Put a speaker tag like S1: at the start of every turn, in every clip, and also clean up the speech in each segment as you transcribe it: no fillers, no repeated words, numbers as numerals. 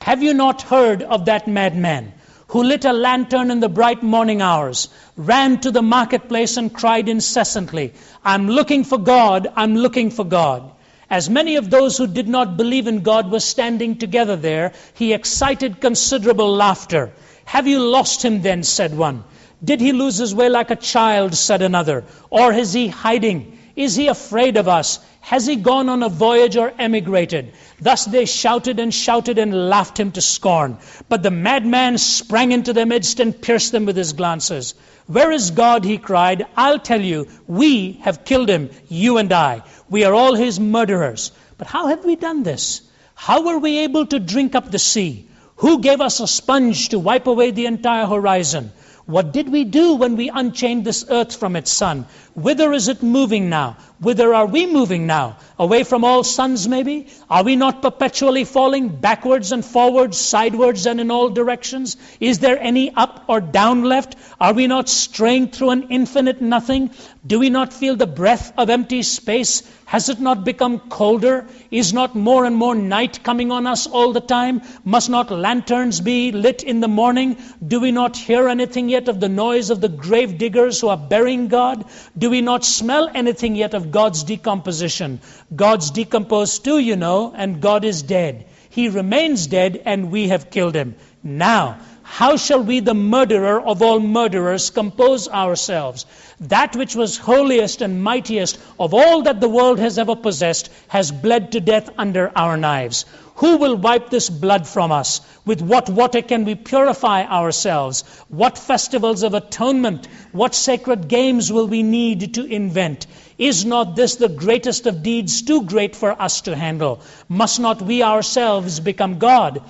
S1: Have you not heard of that madman who lit a lantern in the bright morning hours, ran to the marketplace and cried incessantly, I'm looking for God, I'm looking for God. As many of those who did not believe in God were standing together there, he excited considerable laughter. Have you lost him then, said one. Did he lose his way like a child, said another. Or is he hiding? Is he afraid of us? Has he gone on a voyage or emigrated? Thus they shouted and laughed him to scorn. But the madman sprang into their midst and pierced them with his glances. Where is God, he cried. I'll tell you, we have killed him, you and I. We are all his murderers. But how have we done this? How were we able to drink up the sea? Who gave us a sponge to wipe away the entire horizon? What did we do when we unchained this earth from its sun? Whither is it moving now? Whither are we moving now? Away from all suns, maybe? Are we not perpetually falling backwards and forwards, sidewards and in all directions? Is there any up or down left? Are we not straying through an infinite nothing? Do we not feel the breath of empty space? Has it not become colder? Is not more and more night coming on us all the time? Must not lanterns be lit in the morning? Do we not hear anything yet of the noise of the grave diggers who are burying God? Do we not smell anything yet of God's decomposition? God's decomposed too, you know, and God is dead. He remains dead and we have killed him. Now, how shall we, the murderer of all murderers, compose ourselves? That which was holiest and mightiest of all that the world has ever possessed has bled to death under our knives. Who will wipe this blood from us? With what water can we purify ourselves? What festivals of atonement, what sacred games will we need to invent? Is not this the greatest of deeds, too great for us to handle? Must not we ourselves become God,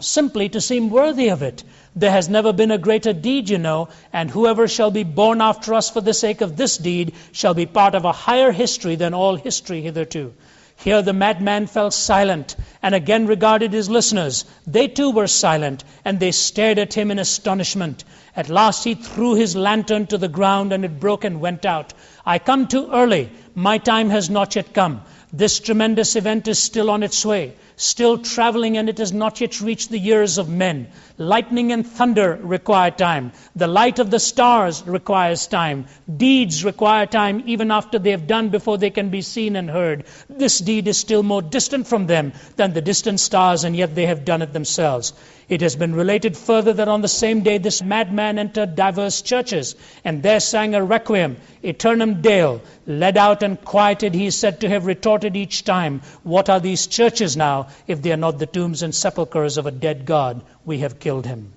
S1: simply to seem worthy of it? There has never been a greater deed, you know, and whoever shall be born after us for the sake of this deed shall be part of a higher history than all history hitherto. Here the madman fell silent and again regarded his listeners. They too were silent, and they stared at him in astonishment. At last he threw his lantern to the ground, and it broke and went out. I come too early. My time has not yet come. This tremendous event is still on its way, still traveling, and it has not yet reached the ears of men. Lightning and thunder require time. The light of the stars requires time. Deeds require time even after they have done before they can be seen and heard. This deed is still more distant from them than the distant stars, and yet they have done it themselves. It has been related further that on the same day this madman entered diverse churches, and there sang a requiem, aeternam Deo. Led out and quieted, he is said to have retorted each time, what are these churches now, if they are not the tombs and sepulchres of a dead God? We have killed him.